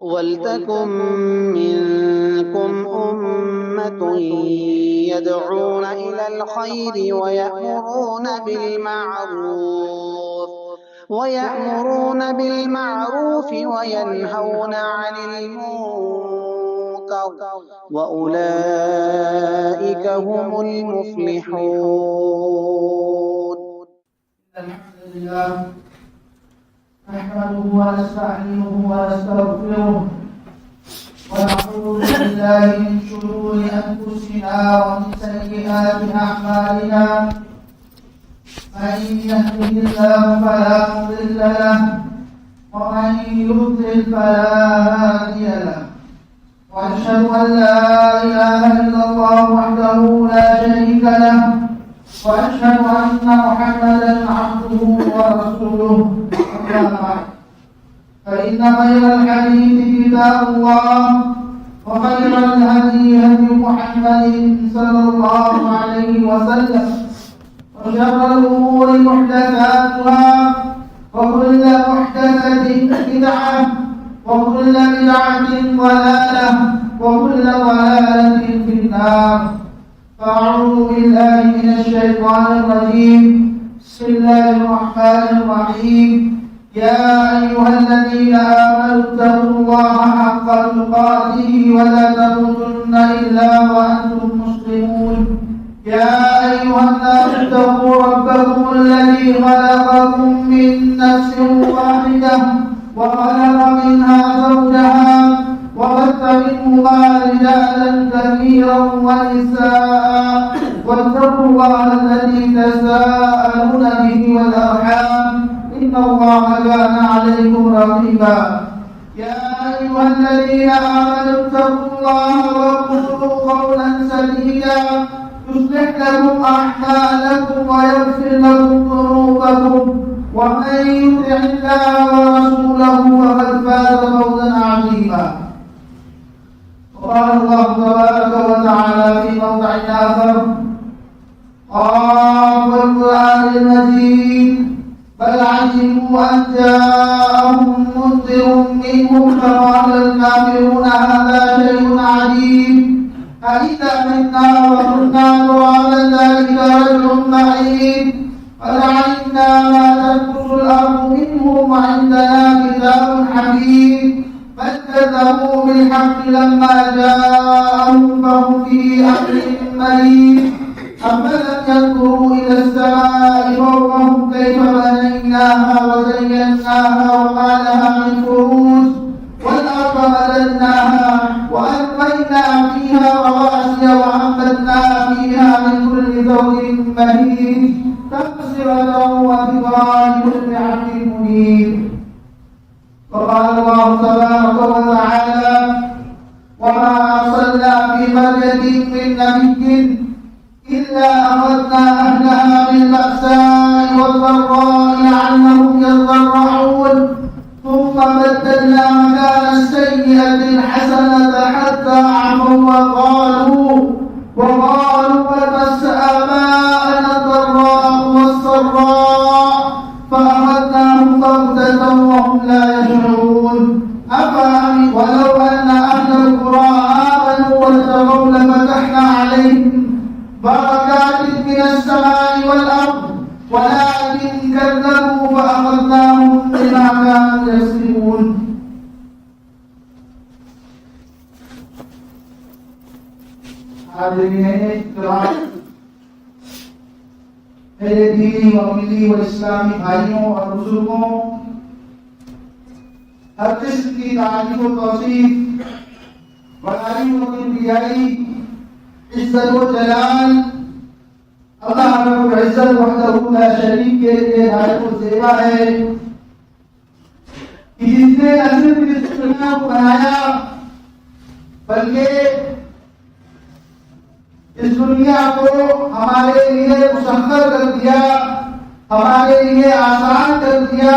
وَلْتَكُن مِّنكُمْ أُمَّةٌ يَدْعُونَ إِلَى الْخَيْرِ وَيَأْمُرُونَ بِالْمَعْرُوفِ وَيَنْهَوْنَ عَنِ الْمُنكَرِ وَأُولَٰئِكَ هُمُ الْمُفْلِحُونَ. الحمد لله نحمده ونستعينه ونستغفره ونعوذ بالله من شرور أنفسنا ومن سيئات أعمالنا. من يهده الله فلا مضل له ومن يضلل فلا هادي له، وأشهد أن لا إله إلا الله وحده لا شريك له، وأشهد أن محمدا عبده ورسوله. أما بعد، فإن خير الحديث كتاب الله، وخير الهدي هدي محمد صلى الله عليه وسلم، وشر الأمور محدثاتها، وكل محدثة بدعة، وكل بدعة ضلالة، وكل ضلالة في النار. فأعوذ بالله من الشيطان الرجيم. بسم الله الرحمن الرحيم. يا أيها الذين آمنوا اتقوا الله حق تقاته ولا تموتن إلا وأنتم مسلمون. يا أيها الناس اتقوا ربكم الذي خلقكم من نفس واحدة وخلق منها زوجها وبث منهما رجالا كثيرا ونساء، واتقوا الله الذي تساءلون به والأرحام، إن الله كان عليكم رقيبا. يا أيها الذين آمنوا اتقوا الله وقولوا قولا سديدا يصلح لكم أعمالكم ويغفر لكم ذنوبكم، ومن يطع الله ورسوله فقد فاز فوزا عظيما. قال الله تبارك وتعالى في موضع آخر: قال القرآن المجيد بل عجبوا أن جاءهم منذر منهم فقال الكافرون هذا شيء عجيب أإذا متنا وكنا ترابا ذلك رجل بعيد قد علمنا ما تنقص الأرض منهم وعندنا كتاب حكيم بل كذبوا بالحق لما جاءهم فهم في أمر مريض. أفلم ينظروا إلى السماء فوقهم كيف بنيناها وزيناها وما لها من فروج والأرض مددناها وألقينا فيها رواسي وأنبتنا فيها من كل زوج بهيج تبصرة وذكرى لكل عبد منيب. وقال الله تبارك وتعالى: وما أرسلنا في قرية من نبي إلا أخذنا أهلها بالبأساء والضراء لعلهم يضرعون ثم بدلنا مكان السيئة الحسنة حتى عفوا وقالوا قد مس آباءنا الضراء والسراء فأخذناهم بغتة وهم لا يشعرون. ولو أن أهل القرى آمنوا واتقوا لفتحنا عليهم بركات من السماء والأرض ولكن كذبوا فأخذناهم بما كانوا يكسبون. حاضرین کرام، میرے دینی و ملی و اسلامی بھائیوں اور بزرگوں، ہر قسم کی تعریف و توصیف، بڑائی و کبریائی، عزت و جلال اللہ رب العزت وحدہ لا شریک کے لیے لائق و زیبا ہے کہ جس نے نہ صرف اس دنیا کو بنایا بلکہ اس دنیا کو ہمارے لیے مسخر کر دیا، ہمارے لیے آسان کر دیا،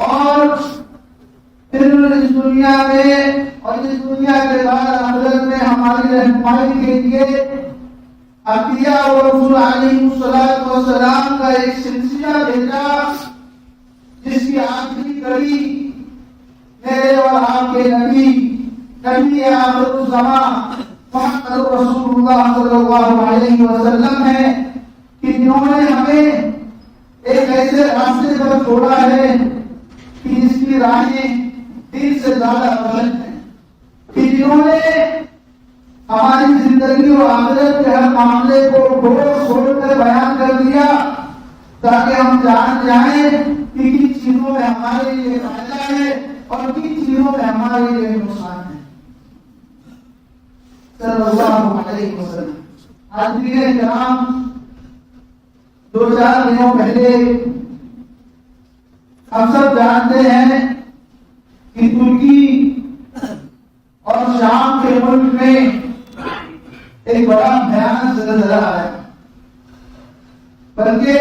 اور پھر اس دنیا میں اور اس دنیا کے بعد آخرت میں ہماری رہنمائی کے لیے انبیاء و رسول علیہ السلام کا ایک سلسلہ بھیجا، جس کی آخری کڑی میرے اور آپ کے نبی آخر الزمان محمد رسول اللہ صلی اللہ علیہ وسلم ہے کہ جنہوں نے ہمیں ایک ایسے راستے پر چھوڑا ہے کہ جس کی راہیں دل سے زیادہ بلند ہیں، کہ جنہوں نے ہماری زندگی اور آخرت کے ہر معاملے کو کھول کر بیان کر دیا تاکہ ہم جان جائیں کہ کن چیزوں میں ہمارے لیے فائدہ ہے اور کن چیزوں میں ہمارے لیے نقصان ہے۔ صلی اللہ علیہ وسلم۔ حاضرین کرام، 2-4 دنوں پہلے ہم سب جانتے ہیں کہ ترکی اور شام کے ملک میں ایک بڑا بھیانک زلزلہ آیا، بلکہ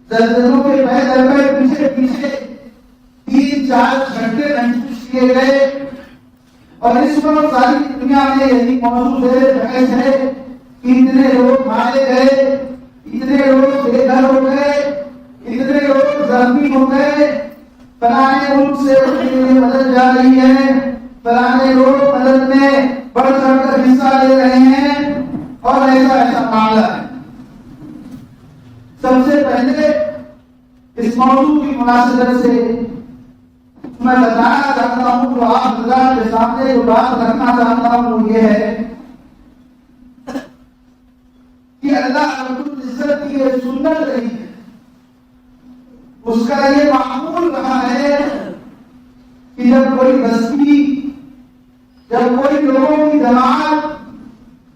زلزلوں کے پیچھے 3-4 جھٹکے محسوس کیے گئے، اور اس وقت ساری دنیا میں یہی موضوع بحث ہے کہ اتنے لوگ مارے گئے، اتنے لوگ بے گھر ہو گئے، اتنے لوگ زخمی ہو گئے، فلانے ملک سے مدد جا رہی ہے، فلانے لوگ مدد میں بڑھ چڑھ کر حصہ لے رہے ہیں، اور ایسا معاملہ ہے۔ سب سے پہلے اس موضوع کی مناسبت سے میں بتانا چاہتا ہوں، جو آپ اللہ کے سامنے جو بات رکھنا چاہتا ہوں وہ یہ ہے کہ اللہ رب العزت کی یہ سنت رہی ہے، اس کا یہ معمول رہا ہے کہ جب کوئی بستی، جب کوئی لوگوں کی جماعت،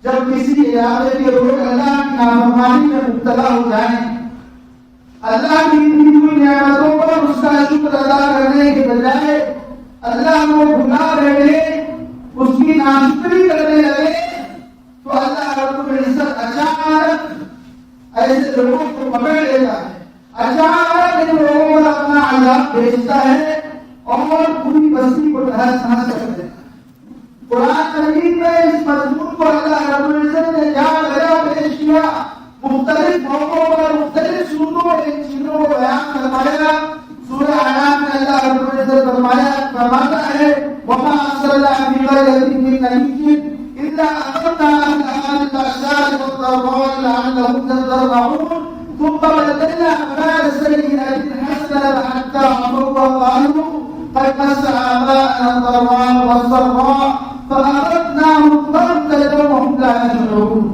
جب کسی علاقے کے لوگ اللہ کی نافرمانی میں مبتلا ہو جائیں، اللہ کی دی ہوئی نعمتوں پر اس کا شکر ادا کرنے کے بجائے اللہ کو بھلا بیٹھے، اس کی ناشکری کرنے لگے، تو اللہ رب العزت اچانک ایسے لوگوں کو پکڑ لیتا ہے، اچانک ان لوگوں پر اپنا عذاب بھیجتا ہے اور پوری بستی کو تہس نہس کر دیتا ہے۔ قرآن کریم میں اس مضمون کو اللہ رب العزت نے جا پیش کیا، مختلف موقعوں پر مختلف صورتوں میں ان چیزوں کو بیان فرمایا۔ سورہ انعام میں اللہ رب العزت فرماتا ہے وَمَا أَرْسَلْنَا فِي قَرْيَةٍ مِّن نَّبِيٍّ إِلَّا أَخَذْنَا أَهْلَهَا بِالْبَأْسَاءِ وَالضَّرَّاءِ لَعَلَّهُمْ يَضَّرَّعُونَ ثُمَّ بَدَّلْنَا أَمْثَالَ السَّيِّئَاتِ الْحَسَنَةَ حَتَّىٰ عَفَوْا وَقَالُوا قَدْ مَسَّ آبَاءَنَا الضَّرَّاءُ وَالضَّرَّاءُ فَأَخَذْنَاهُم بَغْتَةً وَهُمْ لَا يَشْعُرُونَ۔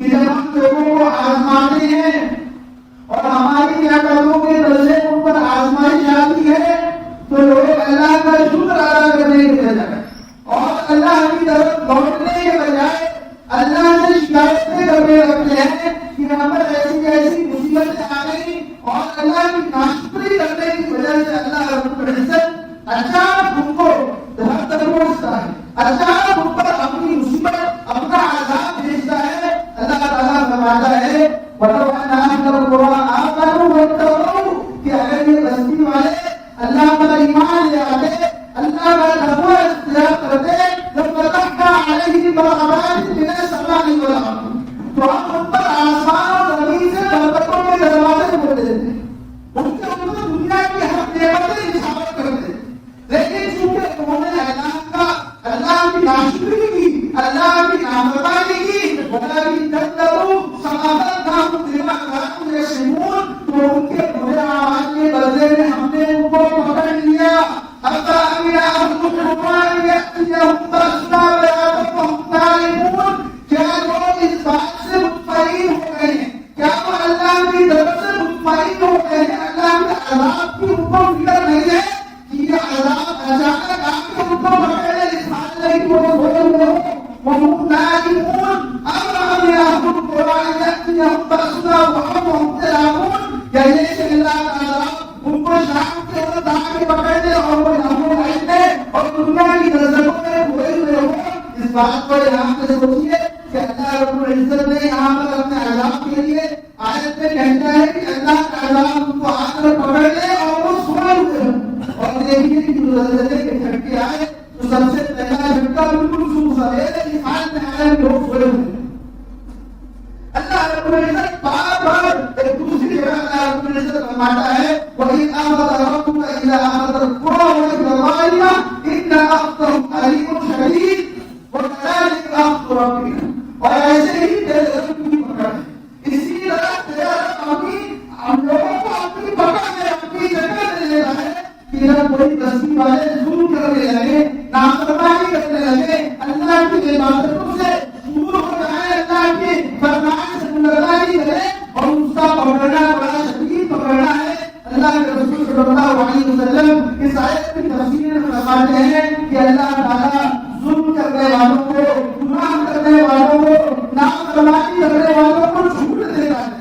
کہ جب ہم لوگوں کو آزماتے ہیں اور ہماری نعمتوں کے درجے پر آزمائش آتی ہے تو لوگ اللہ کا شکر ادا کرنے کے بجائے اور اللہ کی طرف لوٹنے کے بجائے اللہ سے شکایتیں کرنے لگتے ہیں کہ ہم پر ایسی مصیبتیں آ گئی، اور اللہ کی ناشکری کرنے کی وجہ سے اللہ رب العزت اچانک ان کو دھر پہنچتا ہے، اچانک ان پر اپنی مصیبت، اپنا عذاب بھیجتا ہے۔ اللہ تعالیٰ فرماتا ہے وَلَوْ أَنَّ أَهْلَ الْقُرَىٰ آمَنُوا وَاتَّقَوْا، کہ اگر یہ بستی والے اللہ پر ایمان لے آتے، اللہ کا تقویٰ اختیار کرتے، لَفَتَحْنَا عَلَيْهِمْ بَرَكَاتٍ مِّنَ السَّمَاءِ وَالْأَرْضِ، تو ہم ان پر آسمان اور زمین سے برکتوں کے دروازے کھول دیتے، ان کے اوپر دنیا کی ہر نعمتیں نثار کرتے، لیکن چونکہ انہوں نے اللہ کی ناشکری کی، اللہ کی نافرمانی کی، وَلَٰكِن كَذَّبُوا فَأَخَذْنَاهُم بِمَا كَانُوا يَكْسِبُونَ، تو ان کے برے اعمال کے بدلے میں ہم نے ان کو پکڑ لیا۔ حَتَّىٰ إِذَا أَخَذْنَا الْقُرْآنَ يَأْتِيَهُمْ بَأْسُنَا بَيَاتًا وَهُمْ نَائِمُونَ، کیا لوگ اس بات سے مطمئن ہو گئے ہیں، کیا وہ اللہ کی طرف سے مطمئن ہو گئے ہیں، اللہ کے عذاب کی ان کو فکر نہیں ہے کہ یہ عذاب اچانک آ کے ان کو پکڑے، اس حالت کی وہ سوئے ہوئے ہو، وَهُمْ نَائِمُونَ أَمْ يَأْخُذُ الْقُرْآنَ يَأْتِيَهُمْ بَأْسُنَا وَهُمْ تَلْعَبُونَ، یا یہ کہ اللہ کا عذاب ان کو شام کے وقت آ کے پکڑ لے اور وہ نمون رہتے اور دنیا کی نظروں میں ہوئے ہوئے ہو۔ اس بات کو یہاں سے سوچیے کہ اللہ رب العزت نے یہاں پر اپنے عذاب کے لیے آیت میں کہتا ہے کہ اللہ کا عذاب ان کو آ کر پکڑ لے اور وہ سوئے ہوئے ہوں۔ اور دیکھیے کہ زلزلے کے جھٹکے آئے تو سب سے پہلا جھٹکا بالکل سویرے کی حالت میں آئے لوگ سوئے ہوئے۔ اللہ رب العزت بار بار ایک دوسری جگہ اللہ رب العزت فرماتا ہے وَإِذْ أَخَذَ رَبُّكَ إِذَا أَخَذَ الْقُرَىٰ اور ایسے ہی تیرے رب کی پکڑ، اسی طرح تیرا رب ہم لوگوں کو اپنی پکڑ میں اپنی جگہ دے دیتا ہے کہ جب کوئی بستی والے ظلم کرنے لگے، نافرمانی کرنے لگے، اللہ کی عبادتوں سے دور ہو جائے، اللہ کی فرمان سے ملغلری کرے، اور اس کا پکڑنا بڑا شدید پکڑنا ہے۔ اللہ کے رسول صلی اللہ علیہ وسلم اس آیت کی تفسیر میں فرماتے ہیں کہ اللہ تعالیٰ ظلم کرنے والوں کو، گناہ کرنے والوں کو، نافرمانی کرنے والوں کو چھوٹ دیتا ہے،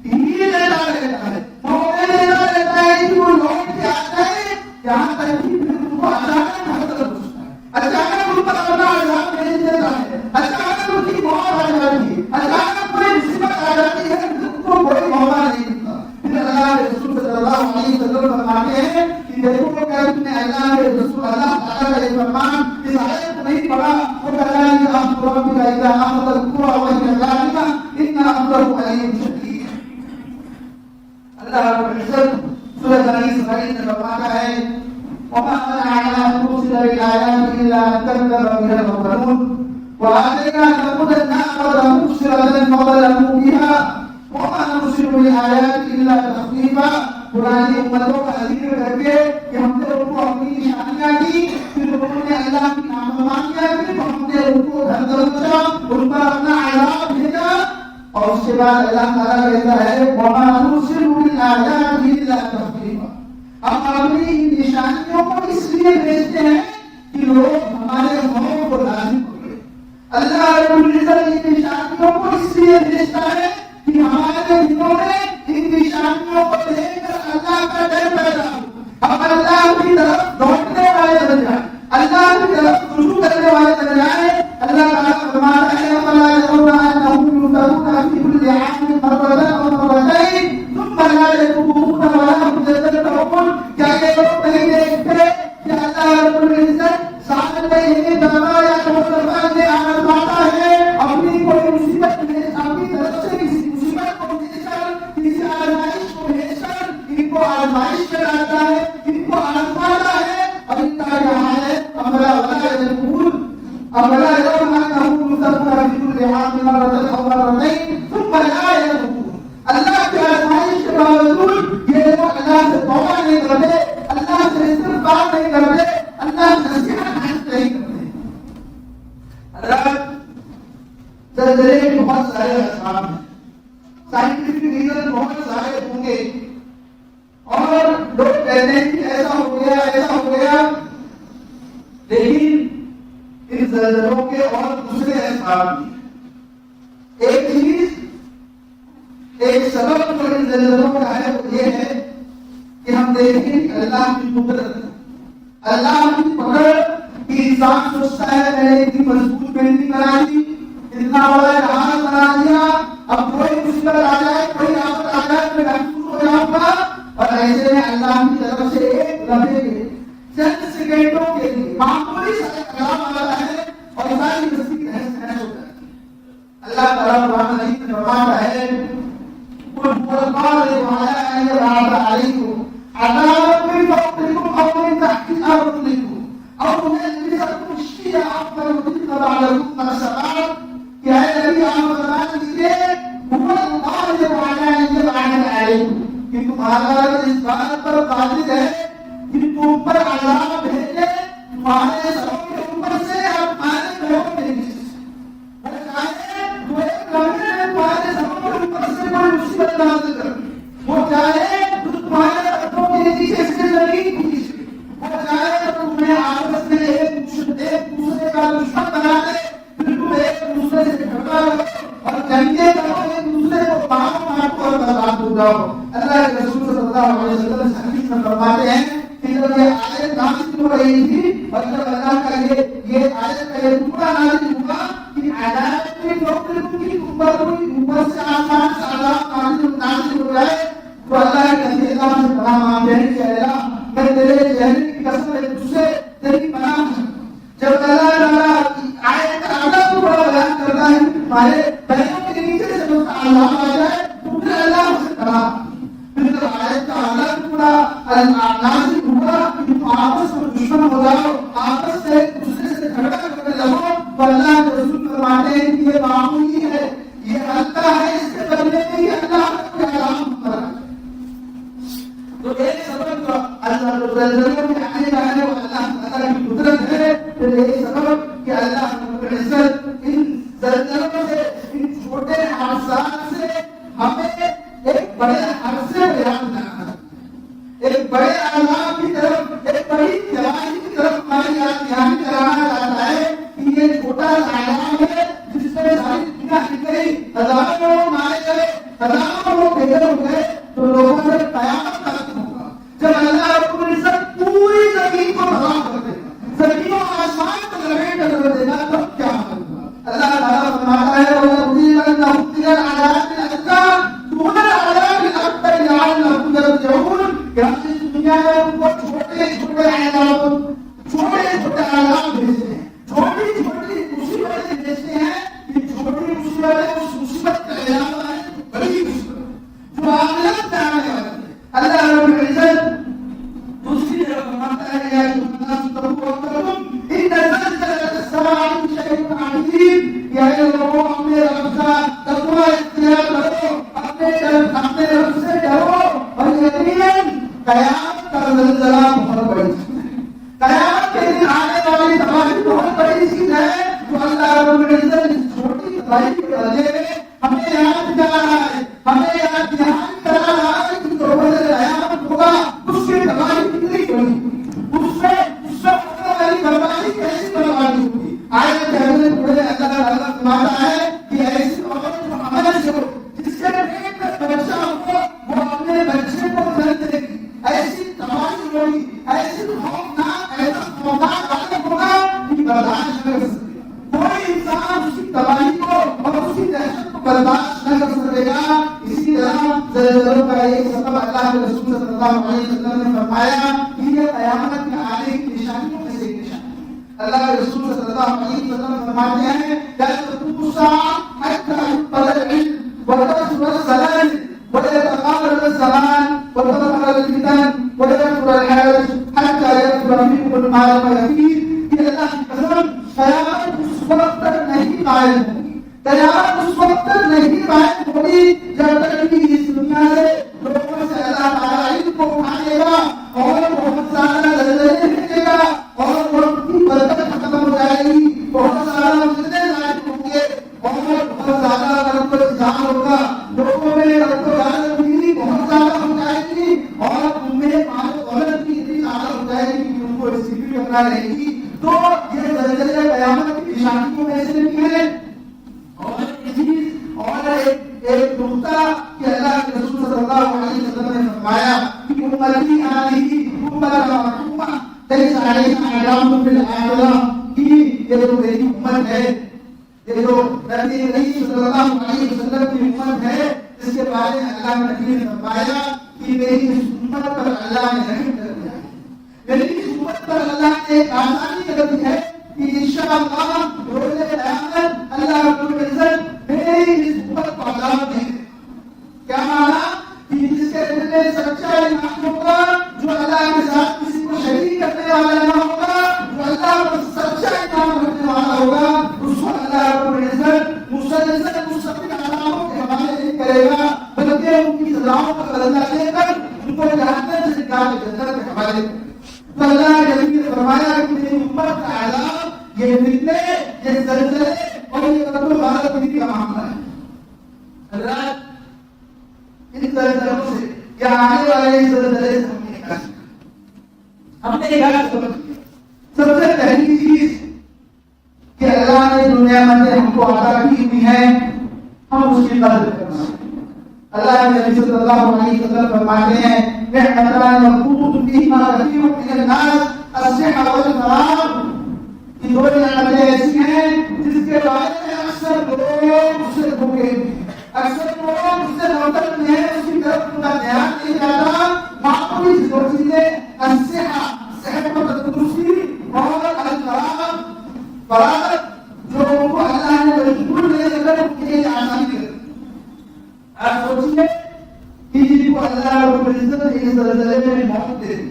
دیتا رہتا ہے، موقع دیتا رہتا ہے کہ وہ لوٹ کے آ جائے، یہاں تک کہ پھر ان کو اچانک حضرت پوچھتا ہے، اچانک ان پر اپنا عذاب بھیج دیتا ہے، اچانک ان کی موت آ جاتی ہے، اچانک کوئی مصیبت آ جاتی ہے، ان کو کوئی موقع نہیں ملتا۔ پھر اللہ کے رسول صلی اللہ علیہ وسلم فرماتے ہیں کہ دیکھو کہ تم نے اللہ کے رسول اللہ تعالیٰ کا یہ فرمان اس آیت کو نہیں پڑھا، وہ کہا کہ آپ رب کا اذا اخذ القرى وهي ظالمة ان اخذه عليم شدید۔ اللہ رب العزت سورہ بنی اسرائیل میں فرماتا ہے وما منعنا ان نرسل بالآيات الا ان كذب بها الاولون وآتينا ثمود الناقة مبصرة فظلموا بها وما نرسل بالآيات الا تخويفا۔ پرانی امتوں کا ذکر کر کے کہ ہم نے ان کو اپنی نشانیاں دی، پھر انہوں نے اللہ کی نافرمانیاں کی تو ہم نے ان کو گھر دبوچا، ان پر اپنا عذاب بھیجا، اور اس کے بعد اللہ تعالیٰ کہتا ہے وما نرسل بالآیات الا تخویفا۔ ہم اپنی نشانیوں کو اس لیے بھیجتے ہیں کہ لوگ ہمارے خوف کو لازم کریں۔ اللہ رب العزت ان نشانیوں کو اس لیے بھیجتا ہے کہ ہمارے دلوں میں ان نشانیوں کو دیکھ کر اللہ کا ڈر پیدا ہو، ہم اللہ کی طرف دوڑنے والے بن جائیں، اللہ کی طرف رجوع کرنے والے بن جائیں۔ اللہ تعالیٰ فرماتا ہے وَلَا يَرَوْنَ أَنَّهُمْ يُفْتَنُونَ فِي كُلِّ عَامٍ مَرَّةً أَوْ مَرَّتَيْنِ ثُمَّ لَا يَتُوبُونَ وَلَا هُمْ يَذَّكَّرُونَ۔ کیا یہ لوگ نہیں دیکھتے کہ اللہ رب العزت سال میں ایک دفعہ یا دو دفعہ یہ آزماتا ہے، اپنی کوئی مصیبت میں اپنی طرف سے کسی مصیبت کو بھیج کر، کسی آزمائش کو بھیج کر ان کو آزمائش میں لاتا ہے، ان کو آزماتا ہے، اور ان کا یہاں ہے امرا ولا یقول امرا یوم انہم یذکرون فی کل عام مرۃ او مرتین ثم لا یتوبون۔ اللہ کی آزمائش کے باوجود یہ لوگ اللہ سے توبہ نہیں کرتے، اللہ سے استغفار نہیں کرتے، اللہ سے نصیحت نہیں کرتے۔ اللہ زلزلے کے بہت سارے اسباب ہیں، سائنٹیفک ریزن بہت سارے ہوں گے، اور لوگ کہتے ہیں کہ ایسا ہو گیا ایسا ہو گیا، لیکن ان زلزلوں کے اور دوسرے اسباب بھی۔ ایک چیز، ایک سبب جو ان زلزلوں کا ہے وہ یہ ہے کہ ہم دیکھیں کہ اللہ کی قدرت، اللہ کی پکڑ کہ انسان سوچتا ہے میں نے اتنی مضبوط بلڈنگ بنا دی، اتنا بڑا جہاز بنا دیا، اب کوئی مصیبت آ جائے، کوئی آفت آ جائے میں محفوظ ہو جاؤں گا، اور ایسے میں اللہ کی طرف سے ایک لمحے کے چند سیکنڈوں کے لیے معمولی سا کلام آتا ہے اور ساری بستی تہس نہس ہو جاتی ہے۔ اللہ تعالیٰ قرآن مجید میں فرماتا ہے قل هو القادر على ان يبعث عليكم عذابا من فوقكم او من تحت ارجلكم او يلبسكم شيعا فيذيق بعضكم بأس بعض۔ کہ اے نبی آپ فرمان دیجیے هو القادر على ان يبعث عليكم، کہ تمہارا اس بات پر قادر ہے کہ تم پر عذاب بھیجے تمہارے سروں کے اوپر سے اور تمہارے پیروں کے نیچے سے، اور چاہے وہ ایک لمحے میں تمہارے سروں کے اوپر سے کوئی مصیبت نازل کر، وہ چاہے تو تمہارے ہاتھوں کے نیچے سے زمین کھینچ لے، وہ چاہے تو تمہیں آپس میں ایک دوسرے کا دشمن بنا دے، پھر تم ایک دوسرے سے جھگڑا کرو اور جنگیں کرو، ایک دوسرے کو مارو اور برباد ہو جاؤ۔ اللہ کے رسول صلی اللہ علیہ وسلم حدیث میں فرماتے ہیں کہ جب یہ آیت نازل ہو رہی تھی اور جب اللہ کا یہ آیت کا یہ ٹکڑا نازل ہوا کہ عذاب میں لوگوں کی اوپر سے آسمان سے عذاب نازل ہو جائے، تو اللہ کے نبی اللہ سے پناہ مانگتے ہیں کہ اللہ میں تیرے چہرے کی قسم ایک دوسرے تیری پناہ ہوں۔ جب اللہ تعالیٰ آیت کا عذاب کو بڑا بیان کرتا ہے کہ تمہارے پیروں کے نیچے سے جو عذاب آ جائے تو پھر اللہ سے پناہ، پھر جب آیت کا عذاب پورا نازل ہوا کہ تم آپس میں دشمن ہو جاؤ، آپس سے ایک دوسرے سے جھگڑا کرنے لگو، تو اللہ کے رسول فرماتے پھر یہی سبب کہ اللہ رب العزت ان زلزلوں سے، ان چھوٹے حادثات سے ہمیں ایک بڑے حادثے کو یاد دلانا ہے، ایک بڑے عذاب کی طرف، ایک بڑی تباہی کی طرف ہماری یاد دہانی کرانا چاہتا ہے کہ یہ چھوٹا عذاب ہے جس میں ساری دنیا ہل گئی، ہزاروں لوگ مارے گئے، ہزاروں لوگ بے ہو گئے، تو لوگوں سے قیامت تک ہوگا جب اللہ رب العزت پوری زمین کو تباہ کر دے گا، زمین و آسمان کو لپیٹ کر دے گا، تب کیا ہوگا؟ اللہ تعالیٰ فرماتا ہے وَلَنُذِيقَنَّهُم مِّنَ الْعَذَابِ الْأَدْنَىٰ دُونَ الْعَذَابِ الْأَكْبَرِ لَعَلَّهُمْ يَرْجِعُونَ کہ ہم اس دنیا میں ان کو چھوٹے چھوٹے عذاب بھیجتے ہیں، چھوٹی چھوٹی مصیبتیں بھیجتے ہیں کہ چھوٹی مصیبتیں اس مصیبت کا علاوہ ہے بڑی مصیبت جو آخرت میں آنے والی ہے۔ اللہ رب العزت دوسری طرف فرماتا ہے یا ایھا الناس اتقوا ربکم ان زلزلۃ الساعۃ شیء عظیم، یا اے لوگوں اپنے رب کا تقوی اختیار کرو، اپنے رب سے ڈرو، اور یقیناً قیامت کا زلزلہ بہت بڑی چیز ہے، قیامت کے دن آنے والی تباہی بہت بڑی چیز ہے جو اللہ رب العزت اس چھوٹی تباہی کے درجے میں ہمیں یاد دلا رہا ہے، ہمیں یاد دہانی کرا رہا ہے کہ جو روز قیامت ہوگا اس کی تباہی کتنی بڑی، اس سے ہونے والی بربادی کیسی بربادی ہوگی۔ آیت حضرت پڑھے اللہ تعالیٰ فرماتا ہے کہ ایسی عورت جو عمل سے ہو، جس کے پیٹ میں بچہ ہو، وہ اپنے بچے کو جلد دے گی، ایسی تباہی ہوگی، ایسی خوفناک، ایسا خوفناک عالم ہوگا کہ برداشت نہ کر سکے کوئی انسان اس کی تباہی کو اور اس کی دہشت کو برداشت نہ کر سکے گا۔ اسی طرح زلزلوں کا ایک سبب اللہ کے رسول صلی اللہ علیہ وسلم نے فرمایا کہ یہ قیامت کے آنے کی نشانیوں میں سے ایک نشانی ہے۔ اللہ کے رسول صلی اللہ علیہ وسلم فرماتے ہیں لا تقوم الساعة حتى يقبل العلم وتكثر الزلازل ويتقارب الزمان وتظهر الفتن ويكثر الحرج حتى يكثر منكم المال واليتيم۔ کہ اللہ کی قسم قیامت اس وقت تک نہیں قائم ہوگی، قیامت اس وقت تک نہیں قائم ہوگی جب تک کہ اس دنیا سے لوگوں سے اللہ تعالیٰ علم کو اٹھا لے گا اور بہت زیادہ زلزلے بھیجے گا اور وقت کی برکت ختم ہو جائے گی، بہت زیادہ مسئلے ظاہر ہوں گے اور بہت زیادہ رب و اظہار ہوگا، لوگوں میں رب و غیرت بہت زیادہ ہو جائے گی اور ان میں مال و دولت کی اتنی زیادہ ہو جائے گی کہ ان کو اس کی بھی پتہ رہے گی۔ تو یہ زلزلہ قیامت کی نشانیوں میں سے بھی ہے۔ اور ایک چیز اور ایک نقطہ کہ اللہ کے رسول صلی اللہ علیہ وسلم نے فرمایا کہ امتی ہذہ امۃ مرحومہ لیس علیہا عذاب فی الآخرہ، کہ یہ جو میری امت ہے، یہ جو نبی کریم صلی اللہ علیہ وسلم کی امت ہے، اس کے بارے میں اللہ کے نبی نے فرمایا کہ میری اس امت پر اللہ نے رحم کر دیا ہے، میری اس امت پر اللہ نے ایک آسانی کر دی ہے کہ انشاءاللہ روز قیامت اللہ رب العزت میری اس امت کو عذاب دے گا۔ کیا مانا کہ جس کے دل میں سچا ایمان ہوگا، جو اللہ کے ساتھ کسی کو شریک کرنے والا نہ ہوگا، جو اللہ پر سچا ایمان رکھنے والا ہوگا، اس کو اللہ رب العزت مسلسل مستقل عذابوں کے حوالے نہیں کرے گا، بلکہ ان کی سزاؤں کا بدلہ دے کر ان کو جہنم سے نکال کے جنت کے حوالے کرے گا۔ تو اللہ کے نبی نے فرمایا کہ میری امت کا عذاب یہ فتنے، یہ زلزلے اور یہ قتل و غارت کا معاملہ ہے۔ اللہ ان زلزلوں سے یا آنے والے اس زلزلے سے ہم نے کیا سبق کیا؟ سب سے پہلی چیز کہ اللہ نے جو نعمتیں ہم کو عطا کی ہوئی ہیں ہم اس کی قدر کرنا۔ اللہ کے نبی صلی اللہ علیہ وسلم فرماتے ہیں نعمتان مغبوط فیہما کثیر من الناس الصحۃ والفراغ، کہ دو نعمتیں ایسی ہیں جس کے بارے میں اکثر لوگ اس سے دھوکے ہیں، اکثر لوگ اس سے غفلت میں ہیں، اس کی طرف ان کا دھیان نہیں جاتا۔ معقول دو چیزیں الصحۃ، صحت و تندرستی، اور الفراغ، فراغت، جو ان کو اللہ نے بالکل نہیں کر ان کے لیے آسانی کر۔ آپ سوچیے کہ جن کو اللہ رب العزت نے اس زلزلے میں موت دے دی،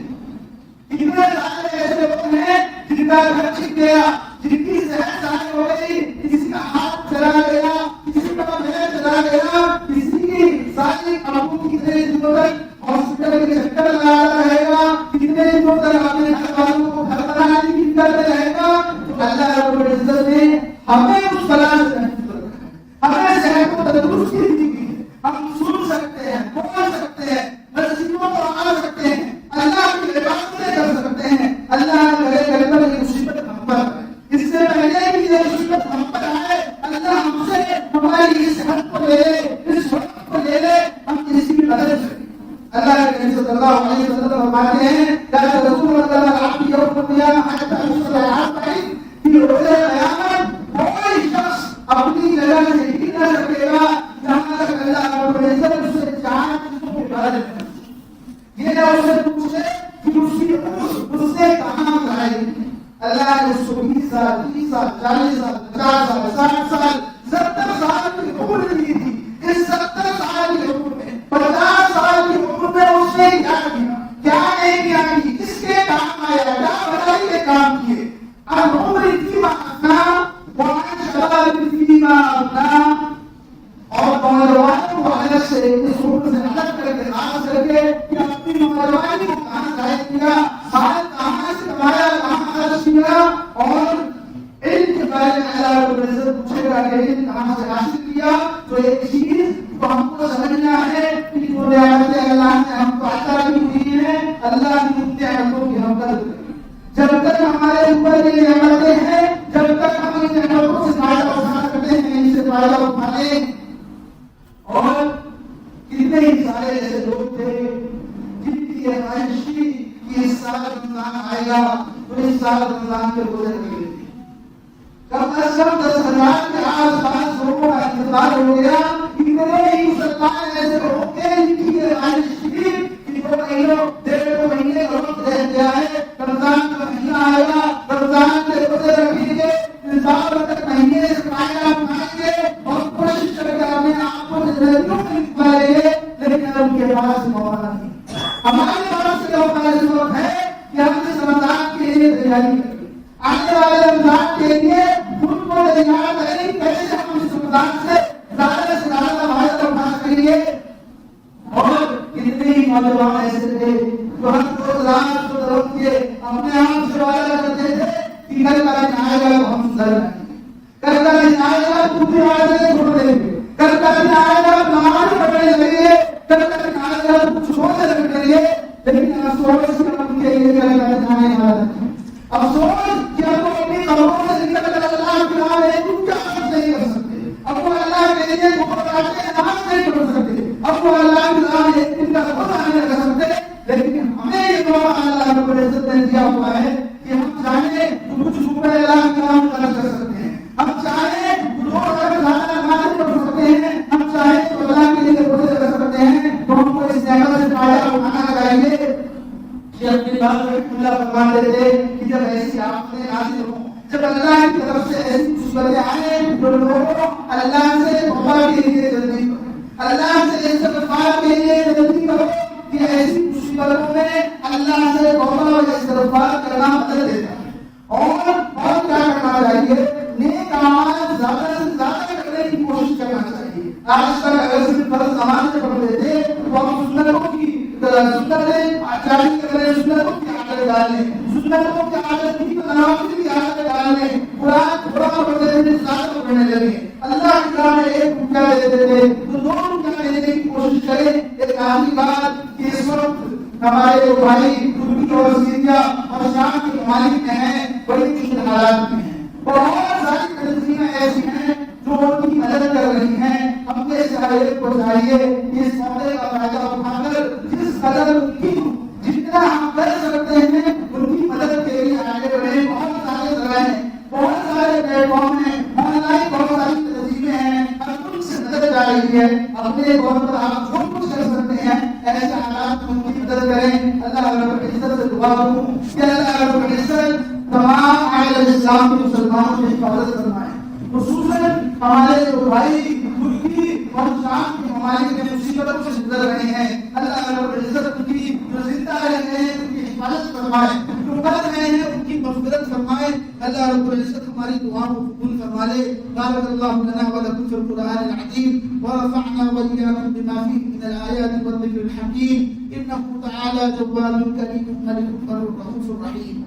اتنے سارے ایسے لوگ ہیں جن کا گھر چھن گیا، جن کی صحت ضائع ہو گئی، کسی کا ہاتھ چلا گیا، کسی کا پیر چلا گیا، کسی کی ساری آنکھوں کی کتنے دنوں تک ہاسپٹل کے چکر لگاتا رہے گا، کتنے دنوں تک اپنے گھر والوں کو گھر بنانے کی فکر میں رہے گا۔ اللہ رب العزت نے ہمیں اس بلا سے محفوظ رکھا ہے، ہمیں صحت و تندرستی دی ہے، ہم سن سکتے ہیں، بول سکتے ہیں، مسجدوں کو آ سکتے ہیں، اللہ کی عبادتیں کر سکتے ہیں۔ اللہ کرے کرے پر یہ مصیبت ہم پر ہے، اس سے پہلے کہ یہ مصیبت ہم پر آئے اللہ ہم سے ہماری اس حد کو لے لے، اس وقت کو لے لے، ہم کسی کی مدد کریں۔ اللہ کے نبی صلی اللہ علیہ وسلم فرماتے ہیں لا رسول اللہ العبد یوم القیامہ حتی یصل العبد کہ روز قیامت کوئی شخص اپنی جگہ سے ہل نہ سکے گا جہاں تک اللہ رب العزت اس سے چار چیزوں کی مدد کرے۔ یہ نہ اسے پوچھے کہ اس کی اس سے کہاں جائے گی، اللہ نے اس کو 20 سال 30 سال 40 سال 50 سال 60 سال 70 سال کی عمر دی تھی۔ اس 70 سال کی عمر میں 50 سال کی عمر میں اس نے کیا کیا، کیا نہیں کیا، کس کے کام آیا، کیا بھلائی کے کام کیے۔ اب عمر فیما افنا وعن شباب فیما افنا، اور نوجوانوں کو الگ سے اس عمر سے الگ کر کے خاص کر کے کہ اپنی نوجوانی کو کہاں ضائع کیا، مال کہاں سے کمایا، کہاں خرچ کیا، اور علم کے بارے میں اللہ رب العزت پوچھے گا کہ علم کہاں سے حاصل کیا۔ تو ایک چیز تو ہم کو سمجھنا ہے کہ جو نعمتیں اللہ نے ہم کو عطا کی ہوئی ہیں اللہ کی ان نعمتوں کی ہم قدر کریں۔ جب تک ہمارے اوپر یہ نعمتیں ہیں، جب تک ہم ان نعمتوں سے فائدہ اٹھا سکتے ہیں ان سے فائدہ اٹھائیں۔ اور کتنے ہی سارے ایسے لوگ تھے جن کی یہ خواہش تھی کہ اس سال رمضان آئے گا تو اس سال رمضان کے روزے رکھیں گے۔ کم از کم 10,000 کے آس پاس لوگوں کا انتقال ہو گیا۔ اتنے ہی مسلمان ایسے لوگ تھے جن کی یہ خواہش تھی کہ 2 مہینوں 1.5 مہینے کا وقت رہ گیا ہے، رمضان کا مہینہ آئے گا، رمضان کے روزے رکھیں گے، بار تک مہینے سے فائدہ اٹھائیں گے اور کوشش کر کے اپنے آپ کو زندگیوں میں نکالیں گے، لیکن ان کے پاس موقع نہیں۔ ہمارے پاس یہ موقع ہے کہ ہم اس رمضان کے لیے تیاری کریں، آنے والے رمضان کے لیے خود کو تیار کریں، کیسے ہم اس رمضان سے زیادہ فائدہ اٹھا سکیں گے۔ اور کتنے ہی نوجوان ایسے تھے جو ہم کو رمضان کے اپنے آپ سے وعدہ کرتے تھے کہ کل کا دن آئے گا تو ہم سدھر جائیں گے، کل کا دن آئے گا تو بھی وعدے چھوڑ دیں گے، کل کا دن آئے گا تو نماز پڑھنے لگیں گے، کل کا دن آئے گا تو کچھ اور سے کریں گے۔ لیکن افسوس کہ ہم کے لیے کل کا دن آنے والا ہے، افسوس کہ ہم اپنی قبروں سے نکل کر اللہ کے نام میں کچھ کام نہیں کر سکتے، اب وہ اللہ کے لیے نماز نہیں پڑھ سکتے، اب وہ اللہ کے نام میں ان کا خدا نہیں کر سکتے۔ لیکن ہمیں یہ موقع اللہ رب العزت نے دیا ہوا ہے کہ ہم چاہیں تو کچھ شکر اللہ کا نام کر سکتے ہیں، ہم چاہیں تو نماز پڑھ سکتے ہیں، ہم چاہیں تو اللہ کے لیے روزے رکھ سکتے ہیں۔ تو ہم کو اس نعمت سے فائدہ اٹھانا چاہیے۔ شیخ بن باز رحمہ اللہ فرماتے تھے کہ جب ایسی آفتیں نازل ہوں، جب اللہ کی طرف سے ایسی مصیبتیں آئیں تو لوگوں اللہ سے توبہ کے لیے جلدی کرو، اللہ سے استغفار کے لیے جلدی کرو کہ ایسی مصیبتوں میں اللہ سے توبہ اور استغفار کرنا مدد دیتا ہے۔ اور کیا کرنا چاہیے، نیک اعمال زیادہ سے زیادہ کرنے کی کوشش کرنا چاہیے۔ آج تک اگر صرف فرض نماز پڑھ لیتے تو ہم سنتوں کی سنتیں جاری کر رہے ہیں، سنتوں کی عادت ڈال لیں، سنتوں کی عادت کی نوافل کی عادت ڈال لیں، قرآن تھوڑا پڑھتے تھے زیادہ پڑھنے لگے، اللہ کی راہ میں 1 روپیہ دیتے تھے تو 2 روپیہ دینے کی کوشش کریں۔ ایک آخری بات کہ اس وقت ہمارے جو بھائی ترکی اور سیریا اور شام کے ممالک میں ہیں بڑی مشکل حالات میں ہیں، بہت ساری تنظیمیں ایسی ہیں جو ان کی مدد کر رہی ہیں۔ ہم نے اس حالت کو چاہیے کہ اس موقع کا فائدہ اٹھا کر جس قدر ان کی جتنا ہم کر سکتے ہیں ان کی مدد کے لیے آگے بڑھیں۔ بہت سارے ذرائع ہیں، بہت سارے پلیٹ فارم ہیں، آن لائن بہت ساری تنظیمیں ہیں، ہم ان سے مدد چاہیے ہے، اپنے طور پر آپ جو کچھ کر سکتے ہیں ایسے حالات میں ان کی مدد کریں۔ اللہ رب العزت سے دعا کروں کہ اللہ رب العزت تمام عالم اسلام کے مسلمانوں کی حفاظت فرمائے، خصوصاً ہمارے جو بھائی ترکی اور شام کے ممالک میں مصیبتوں سے گزر رہے ہیں، اللہ رب العزت ان کی جو زندہ رہے ہیں ان کی حفاظت فرمائے، جو مر رہے ہیں ان کی مغفرت فرمائے۔ اللہ رب العزت ہماری دعاؤں کو قبول فرما لے۔ بارک اللہ لنا ولکم فی القرآن العظیم ورفعنا وإياکم بما فیہ من الآیات والذکر الحکیم، انہ تعالی جواد کریم ملک بر رؤوف رحیم۔